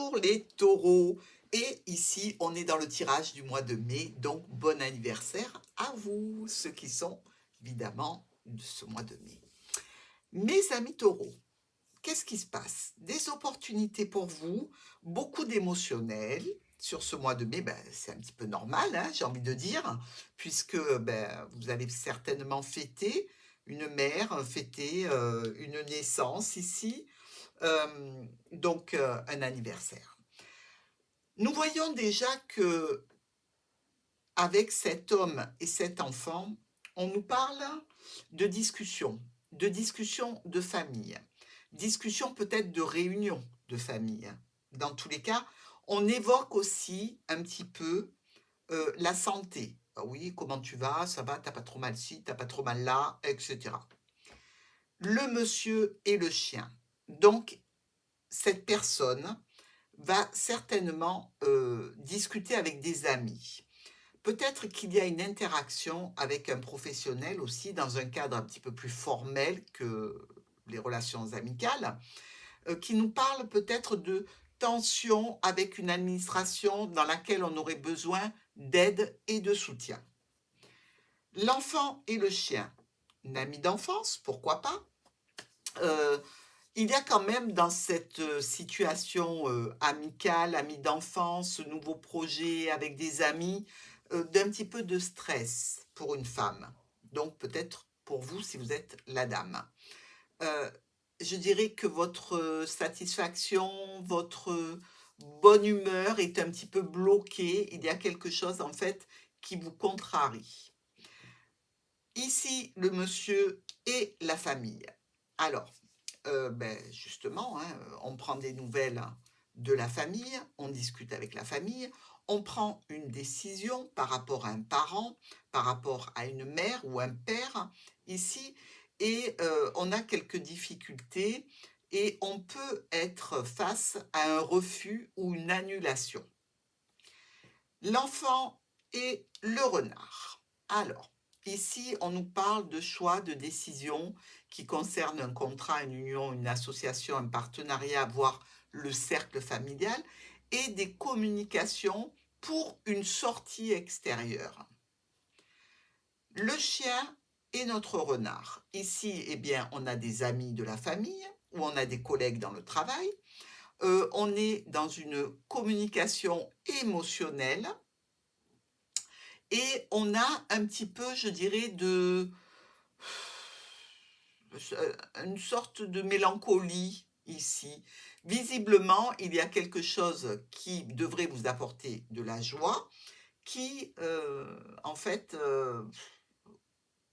Bonjour les taureaux. Et ici, on est dans le tirage du mois de mai, donc bon anniversaire à vous, ceux qui sont évidemment de ce mois de mai. Mes amis taureaux, qu'est-ce qui se passe? Des opportunités pour vous, beaucoup d'émotionnel. Sur ce mois de mai, c'est un petit peu normal, hein, j'ai envie de dire, puisque vous allez certainement fêter une mère, fêter une naissance ici, donc un anniversaire. Nous voyons déjà que avec cet homme et cet enfant, on nous parle de discussion de famille, discussion peut-être de réunion de famille. Dans tous les cas, on évoque aussi un petit peu la santé. Ah oui, comment tu vas? Ça va? T'as pas trop mal ci, t'as pas trop mal là, etc. Le monsieur et le chien. Donc, cette personne va certainement discuter avec des amis. Peut-être qu'il y a une interaction avec un professionnel aussi dans un cadre un petit peu plus formel que les relations amicales, qui nous parle peut-être de tension avec une administration dans laquelle on aurait besoin d'aide et de soutien. L'enfant et le chien, une amie d'enfance, pourquoi pas? Euh, Il y a quand même dans cette situation amicale, amie d'enfance, nouveau projet avec des amis, d'un petit peu de stress pour une femme. Donc peut-être pour vous si vous êtes la dame. Euh, je dirais que votre satisfaction, votre bonne humeur est un petit peu bloquée. Il y a quelque chose en fait qui vous contrarie. Ici, le monsieur et la famille. Alors, justement, hein, on prend des nouvelles de la famille, on discute avec la famille, on prend une décision par rapport à un parent, par rapport à une mère ou un père ici, et on a quelques difficultés et on peut être face à un refus ou une annulation. L'enfant et le renard. Alors, ici, on nous parle de choix, de décisions qui concernent un contrat, une union, une association, un partenariat, voire le cercle familial, et des communications pour une sortie extérieure. Le chien et notre renard. Ici, eh bien, on a des amis de la famille ou on a des collègues dans le travail. On est dans une communication émotionnelle et on a un petit peu, je dirais, une sorte de mélancolie ici. Visiblement, il y a quelque chose qui devrait vous apporter de la joie, qui, en fait,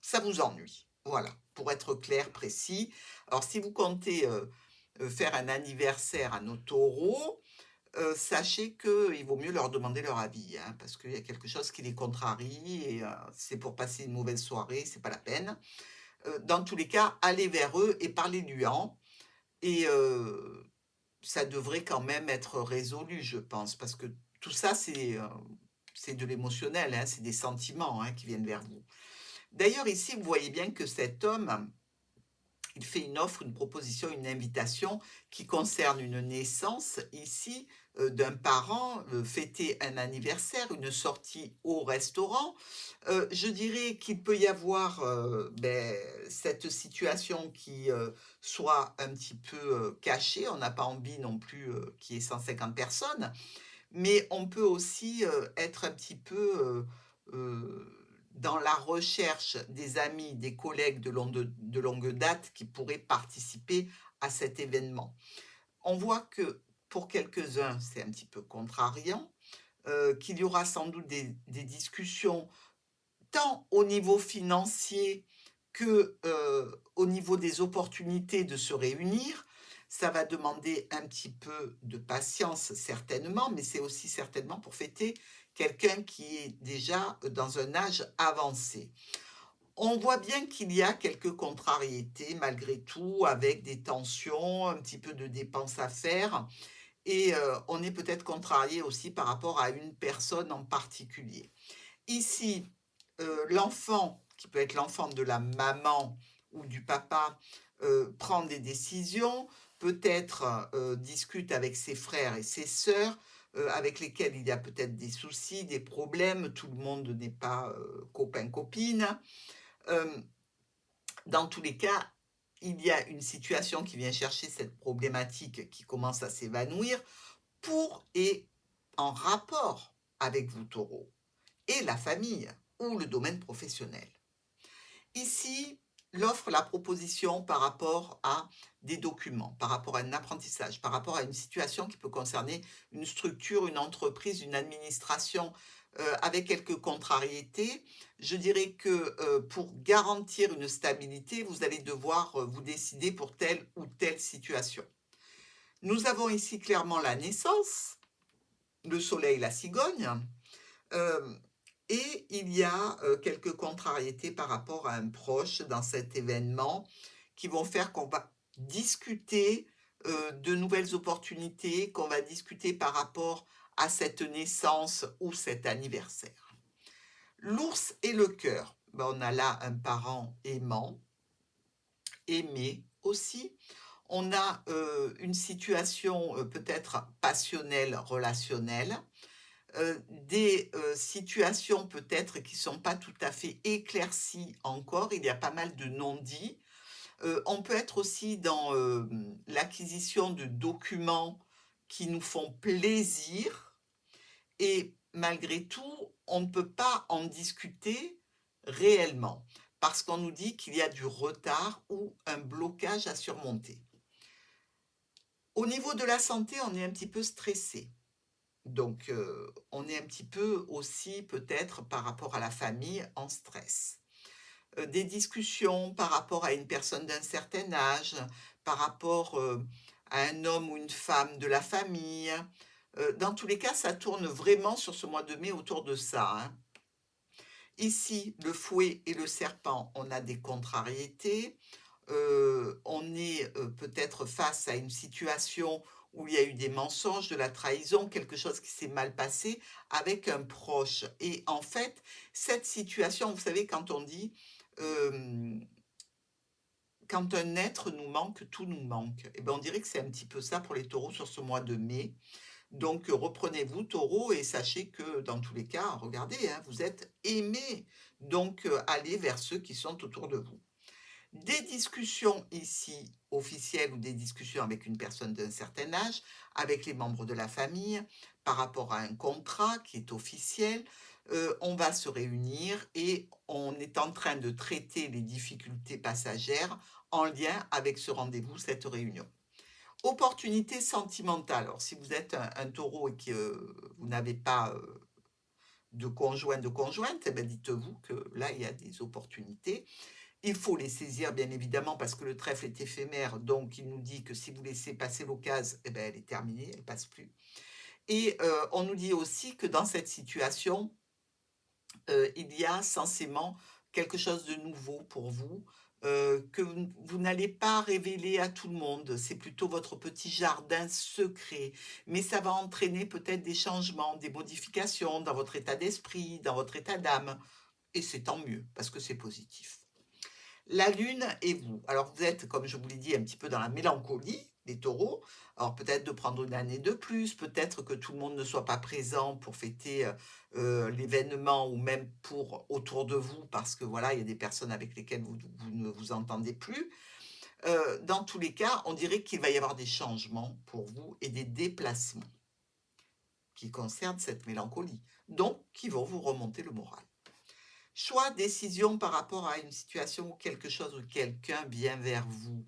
ça vous ennuie. Voilà, pour être clair, précis. Alors, si vous comptez faire un anniversaire à nos taureaux, sachez qu'il vaut mieux leur demander leur avis, hein, parce qu'il y a quelque chose qui les contrarie et c'est pour passer une mauvaise soirée, c'est pas la peine. Dans tous les cas, allez vers eux et parlez-lui-en et ça devrait quand même être résolu, je pense, parce que tout ça, c'est de l'émotionnel, hein, c'est des sentiments, hein, qui viennent vers vous. D'ailleurs, ici, vous voyez bien que cet homme, il fait une offre, une proposition, une invitation qui concerne une naissance ici d'un parent, fêter un anniversaire, une sortie au restaurant. Je dirais qu'il peut y avoir cette situation qui soit un petit peu cachée. On n'a pas envie non plus qu'il y ait 150 personnes, mais on peut aussi être un petit peu dans la recherche des amis, des collègues de longue date qui pourraient participer à cet événement. On voit que pour quelques-uns, c'est un petit peu contrariant, qu'il y aura sans doute des discussions tant au niveau financier que au niveau des opportunités de se réunir. Ça va demander un petit peu de patience certainement, mais c'est aussi certainement pour fêter quelqu'un qui est déjà dans un âge avancé. On voit bien qu'il y a quelques contrariétés malgré tout, avec des tensions, un petit peu de dépenses à faire, et on est peut-être contrarié aussi par rapport à une personne en particulier. Ici, l'enfant, qui peut être l'enfant de la maman ou du papa, prend des décisions, peut-être discute avec ses frères et ses sœurs, avec lesquels il y a peut-être des soucis, des problèmes, tout le monde n'est pas copain-copine. Euh, dans tous les cas, il y a une situation qui vient chercher cette problématique qui commence à s'évanouir pour et en rapport avec vous, taureau, et la famille ou le domaine professionnel. Ici, l'offre, la proposition par rapport à des documents, par rapport à un apprentissage, par rapport à une situation qui peut concerner une structure, une entreprise, une administration, avec quelques contrariétés. Je dirais que pour garantir une stabilité, vous allez devoir vous décider pour telle ou telle situation. Nous avons ici clairement la naissance, le soleil, la cigogne, euh, et il y a quelques contrariétés par rapport à un proche dans cet événement qui vont faire qu'on va discuter de nouvelles opportunités, qu'on va discuter par rapport à cette naissance ou cet anniversaire. L'ours et le cœur, ben, on a là un parent aimant, aimé aussi. On a une situation peut-être passionnelle, relationnelle, des situations peut-être qui ne sont pas tout à fait éclaircies encore, il y a pas mal de non-dits. On peut être aussi dans l'acquisition de documents qui nous font plaisir et malgré tout, on ne peut pas en discuter réellement parce qu'on nous dit qu'il y a du retard ou un blocage à surmonter. Au niveau de la santé, on est un petit peu stressé. Donc, on est un petit peu aussi peut-être par rapport à la famille en stress. Des discussions par rapport à une personne d'un certain âge, par rapport à un homme ou une femme de la famille. Dans tous les cas, ça tourne vraiment sur ce mois de mai autour de ça, hein. Ici, le fouet et le serpent, on a des contrariétés. On est peut-être face à une situation où il y a eu des mensonges, de la trahison, quelque chose qui s'est mal passé avec un proche. Et en fait, cette situation, vous savez, quand on dit euh, quand un être nous manque, tout nous manque. Eh ben, on dirait que c'est un petit peu ça pour les taureaux sur ce mois de mai. Donc, reprenez-vous, taureau, et sachez que dans tous les cas, regardez, hein, vous êtes aimés. Donc, allez vers ceux qui sont autour de vous. Des discussions ici officielles ou des discussions avec une personne d'un certain âge, avec les membres de la famille, par rapport à un contrat qui est officiel. On va se réunir et on est en train de traiter les difficultés passagères en lien avec ce rendez-vous, cette réunion. Opportunité sentimentale. Alors, si vous êtes un taureau et que vous n'avez pas de conjoint, de conjointe, eh ben dites-vous que là, il y a des opportunités. Il faut les saisir, bien évidemment, parce que le trèfle est éphémère, donc il nous dit que si vous laissez passer l'occasion, eh ben, elle est terminée, elle ne passe plus. Et on nous dit aussi que dans cette situation, il y a censément quelque chose de nouveau pour vous, que vous n'allez pas révéler à tout le monde. C'est plutôt votre petit jardin secret. Mais ça va entraîner peut-être des changements, des modifications dans votre état d'esprit, dans votre état d'âme. Et c'est tant mieux, parce que c'est positif. La lune et vous. Alors vous êtes, comme je vous l'ai dit, un petit peu dans la mélancolie, les taureaux. Alors peut-être de prendre une année de plus, peut-être que tout le monde ne soit pas présent pour fêter l'événement ou même pour autour de vous, parce que voilà, il y a des personnes avec lesquelles vous ne vous entendez plus. Dans tous les cas, on dirait qu'il va y avoir des changements pour vous et des déplacements qui concernent cette mélancolie, donc qui vont vous remonter le moral. Choix, décision par rapport à une situation ou quelque chose ou quelqu'un vient vers vous.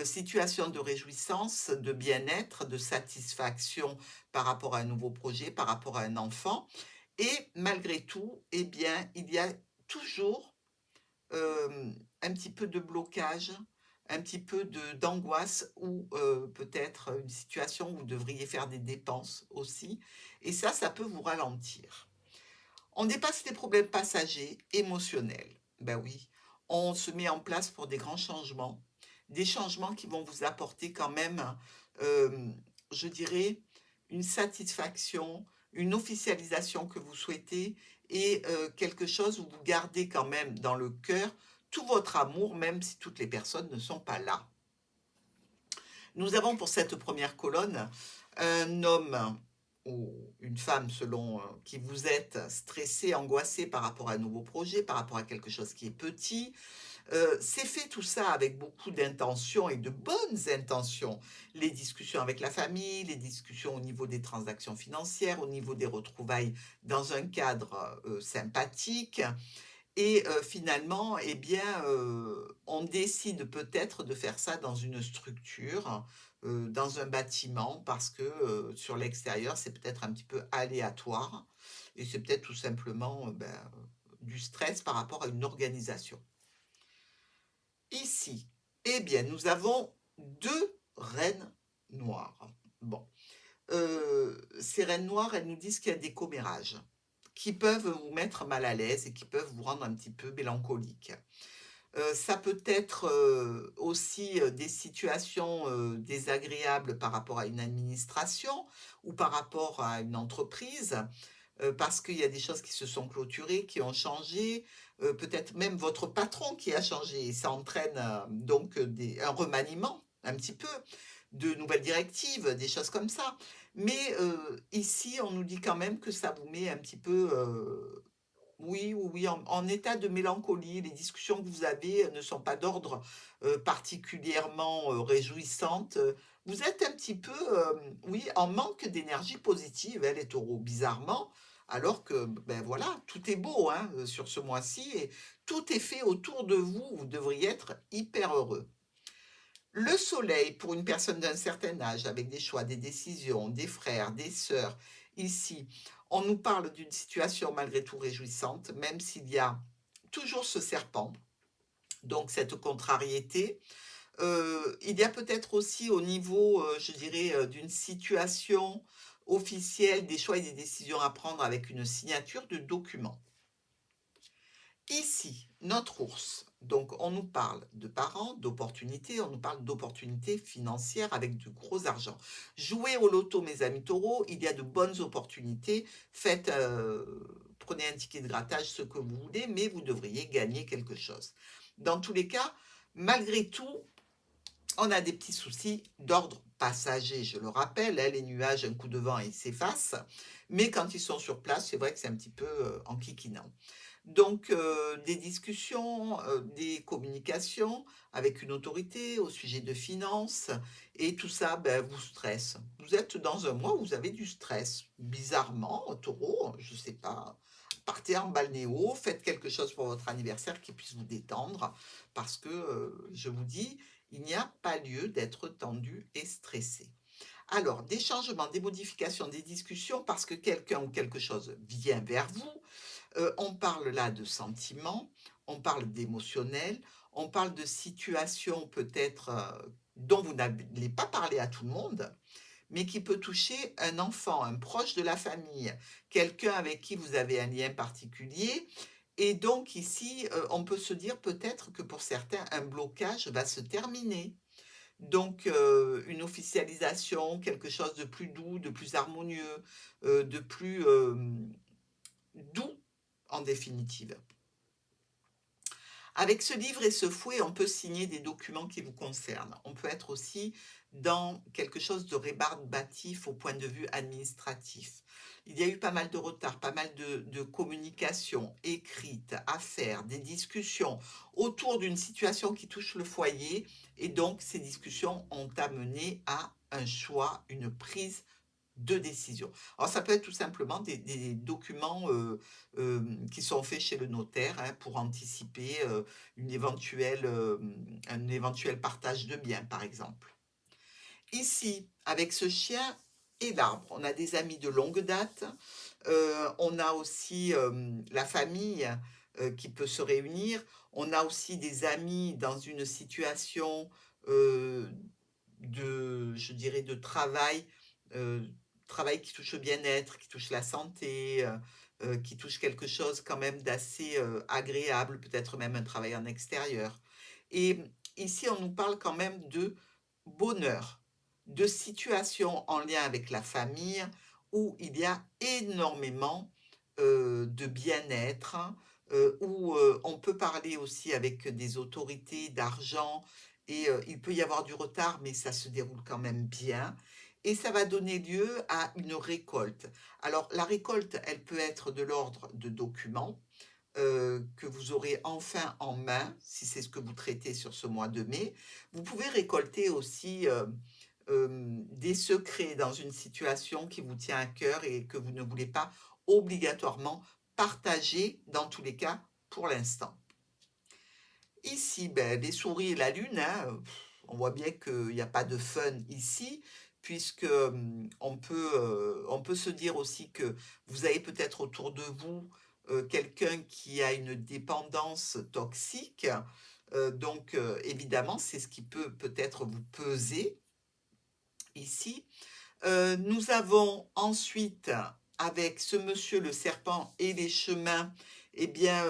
Situation de réjouissance, de bien-être, de satisfaction par rapport à un nouveau projet, par rapport à un enfant. Et malgré tout, eh bien, il y a toujours un petit peu de blocage, un petit peu d'angoisse ou peut-être une situation où vous devriez faire des dépenses aussi. Et ça peut vous ralentir. On dépasse les problèmes passagers, émotionnels. Ben oui, on se met en place pour des changements qui vont vous apporter quand même, euh, je dirais, une satisfaction, une officialisation que vous souhaitez et quelque chose où vous gardez quand même dans le cœur tout votre amour, même si toutes les personnes ne sont pas là. Nous avons pour cette première colonne un homme ou une femme selon qui vous êtes, stressé, angoissé par rapport à un nouveau projet, par rapport à quelque chose qui est petit. C'est fait tout ça avec beaucoup d'intentions et de bonnes intentions. Les discussions avec la famille, les discussions au niveau des transactions financières, au niveau des retrouvailles dans un cadre sympathique. Et finalement, eh bien, on décide peut-être de faire ça dans une structure, dans un bâtiment parce que, sur l'extérieur, c'est peut-être un petit peu aléatoire et c'est peut-être tout simplement, du stress par rapport à une organisation. Ici, eh bien, nous avons 2 reines noires. Bon, ces reines noires, elles nous disent qu'il y a des commérages qui peuvent vous mettre mal à l'aise et qui peuvent vous rendre un petit peu mélancolique. Ça peut être, aussi, des situations, désagréables par rapport à une administration ou par rapport à une entreprise, parce qu'il y a des choses qui se sont clôturées, qui ont changé, peut-être même votre patron qui a changé et ça entraîne, donc, un remaniement un petit peu, de nouvelles directives, des choses comme ça. Mais, ici, on nous dit quand même que ça vous met un petit peu, oui, oui, oui, en état de mélancolie. Les discussions que vous avez, ne sont pas d'ordre, particulièrement, réjouissantes, vous êtes un petit peu, oui, en manque d'énergie positive, hein, les taureaux, bizarrement, alors que, ben, voilà, tout est beau, hein, sur ce mois-ci et tout est fait autour de vous. Vous devriez être hyper heureux. Le soleil, pour une personne d'un certain âge, avec des choix, des décisions, des frères, des sœurs, ici, on nous parle d'une situation malgré tout réjouissante, même s'il y a toujours ce serpent, donc cette contrariété. Il y a peut-être aussi au niveau, je dirais, d'une situation officielle, des choix et des décisions à prendre avec une signature de document. Ici, notre ours, donc on nous parle de parents, d'opportunités, on nous parle d'opportunités financières avec du gros argent. Jouez au loto, mes amis taureaux, il y a de bonnes opportunités. Faites, prenez un ticket de grattage, ce que vous voulez, mais vous devriez gagner quelque chose. Dans tous les cas, malgré tout, on a des petits soucis d'ordre passager, je le rappelle, hein, les nuages, un coup de vent, ils s'effacent, mais quand ils sont sur place, c'est vrai que c'est un petit peu enquiquinant. Donc, des discussions, des communications avec une autorité au sujet de finances et tout ça, ben, vous stresse. Vous êtes dans un mois où vous avez du stress. Bizarrement, taureau, je ne sais pas, partez en balnéo, faites quelque chose pour votre anniversaire qui puisse vous détendre parce que, je vous dis, il n'y a pas lieu d'être tendu et stressé. Alors, des changements, des modifications, des discussions parce que quelqu'un ou quelque chose vient vers vous. On parle là de sentiments, on parle d'émotionnel, on parle de situations peut-être, dont vous n'allez pas parler à tout le monde, mais qui peut toucher un enfant, un proche de la famille, quelqu'un avec qui vous avez un lien particulier et donc ici, on peut se dire peut-être que pour certains, un blocage va se terminer. Donc, une officialisation, quelque chose de plus doux, de plus harmonieux, de plus, doux en définitive. Avec ce livre et ce fouet, on peut signer des documents qui vous concernent. On peut être aussi dans quelque chose de rébarbatif au point de vue administratif. Il y a eu pas mal de retard, pas mal de communication écrite à faire, des discussions autour d'une situation qui touche le foyer. Et donc, ces discussions ont amené à un choix, une prise de décision. Alors ça peut être tout simplement des documents, qui sont faits chez le notaire, hein, pour anticiper, un éventuel partage de biens, par exemple. Ici, avec ce chien et l'arbre, on a des amis de longue date, on a aussi, la famille, qui peut se réunir. On a aussi des amis dans une situation, heu, je dirais de travail, heu, travail qui touche au bien-être, qui touche la santé, qui touche quelque chose quand même d'assez, agréable, peut-être même un travail en extérieur. Et ici, on nous parle quand même de bonheur, de situations en lien avec la famille où il y a énormément, de bien-être, où, on peut parler aussi avec des autorités d'argent et il peut y avoir du retard, mais ça se déroule quand même bien et ça va donner lieu à une récolte. Alors la récolte, elle peut être de l'ordre de documents, que vous aurez enfin en main, si c'est ce que vous traitez sur ce mois de mai. Vous pouvez récolter aussi, des secrets dans une situation qui vous tient à cœur et que vous ne voulez pas obligatoirement partager, dans tous les cas, pour l'instant. Ici, ben, les souris et la lune, hein, on voit bien qu'il y a pas de fun ici, puisque, on peut se dire aussi que vous avez peut-être autour de vous, quelqu'un qui a une dépendance toxique, donc évidemment, c'est ce qui peut peut-être vous peser ici. Nous avons ensuite, avec ce monsieur le serpent et les chemins, eh bien,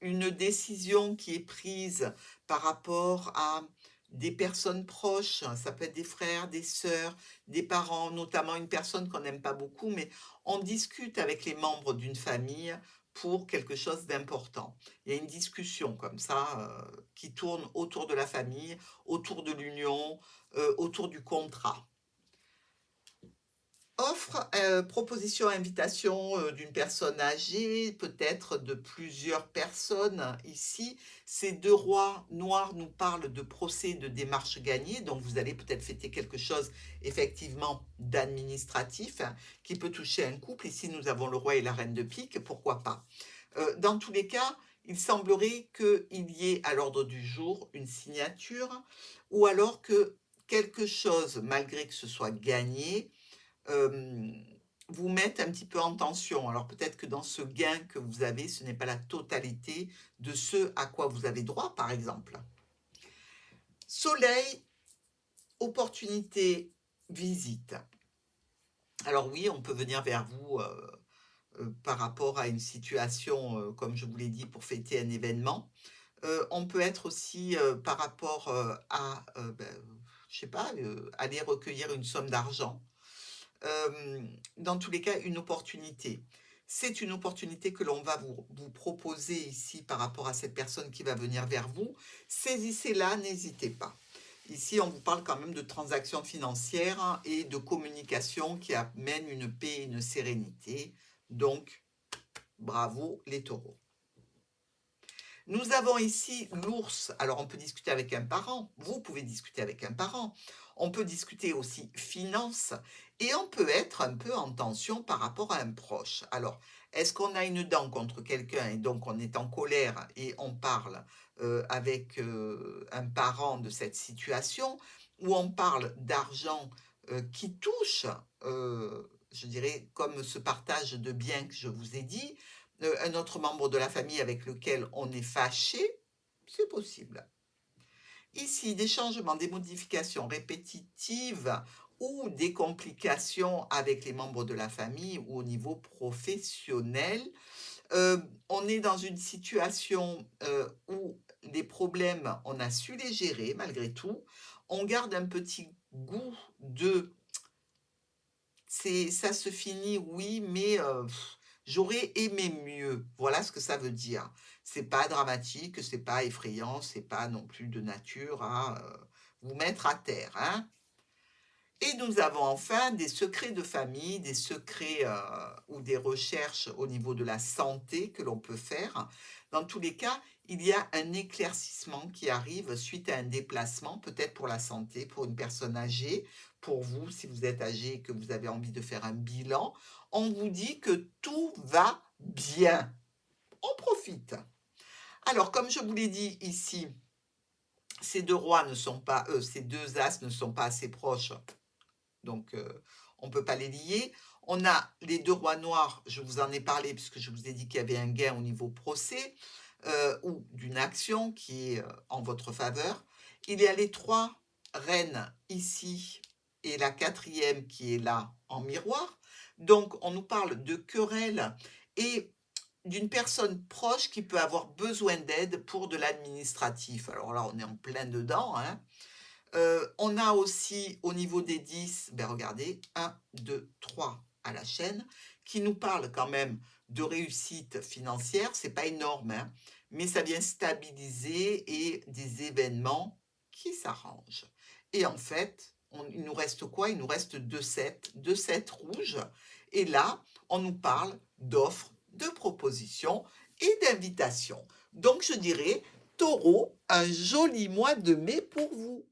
une décision qui est prise par rapport à des personnes proches. Ça peut être des frères, des sœurs, des parents, notamment une personne qu'on n'aime pas beaucoup, mais on discute avec les membres d'une famille pour quelque chose d'important. Il y a une discussion comme ça, qui tourne autour de la famille, autour de l'union, autour du contrat. Offre, proposition, invitation, d'une personne âgée, peut-être de plusieurs personnes ici. Ces 2 rois noirs nous parlent de procès, de démarches gagnées, donc vous allez peut-être fêter quelque chose effectivement d'administratif, hein, qui peut toucher un couple. Ici, nous avons le roi et la reine de pique, pourquoi pas? Dans tous les cas, il semblerait qu'il y ait à l'ordre du jour une signature ou alors que quelque chose, malgré que ce soit gagné, hem, vous mettent un petit peu en tension. Alors peut-être que dans ce gain que vous avez, ce n'est pas la totalité de ce à quoi vous avez droit, par exemple. Soleil, opportunité, visite. Alors oui, on peut venir vers vous, par rapport à une situation, comme je vous l'ai dit, pour fêter un événement. On peut être aussi, par rapport, à, je sais pas, aller recueillir une somme d'argent. Dans tous les cas, une opportunité. C'est une opportunité que l'on va vous proposer ici par rapport à cette personne qui va venir vers vous. Saisissez-la, n'hésitez pas. Ici, on vous parle quand même de transactions financières, hein, et de communication qui amènent une paix et une sérénité. Donc, bravo les taureaux. Nous avons ici l'ours. Alors, on peut discuter avec un parent. Vous pouvez discuter avec un parent. On peut discuter aussi finances. Et on peut être un peu en tension par rapport à un proche. Alors, est-ce qu'on a une dent contre quelqu'un et donc on est en colère et on parle avec un parent de cette situation, ou on parle d'argent qui touche, je dirais, comme ce partage de biens que je vous ai dit, un autre membre de la famille avec lequel on est fâché, c'est possible. Ici, des changements, des modifications répétitives ou des complications avec les membres de la famille ou au niveau professionnel. On est dans une situation, où les problèmes, on a su les gérer malgré tout. On garde un petit goût de c'est ça se finit, oui, mais j'aurais aimé mieux. Voilà ce que ça veut dire. C'est pas dramatique, c'est pas effrayant, c'est pas non plus de nature à, vous mettre à terre, hein. Et nous avons enfin des secrets de famille, des secrets, ou des recherches au niveau de la santé que l'on peut faire. Dans tous les cas, il y a un éclaircissement qui arrive suite à un déplacement, peut-être pour la santé, pour une personne âgée, pour vous, si vous êtes âgé et que vous avez envie de faire un bilan. On vous dit que tout va bien. On profite. Alors, comme je vous l'ai dit ici, ces 2 rois ne sont pas, ces 2 as ne sont pas assez proches, donc on ne peut pas les lier. On a les 2 rois noirs, je vous en ai parlé puisque je vous ai dit qu'il y avait un gain au niveau procès, ou d'une action qui est, en votre faveur. Il y a les 3 reines ici et la quatrième qui est là en miroir. Donc on nous parle de querelles et d'une personne proche qui peut avoir besoin d'aide pour de l'administratif. Alors là, on est en plein dedans, hein. On a aussi au niveau des 10, ben regardez, 1, 2, 3 à la chaîne, qui nous parle quand même de réussite financière. C'est pas énorme, hein, mais ça vient stabiliser et des événements qui s'arrange. Et en fait, il nous reste quoi? Il nous reste 2 sets rouges. Et là, on nous parle d'offres, de propositions et d'invitations. Donc, je dirais, Taureau, un joli mois de mai pour vous.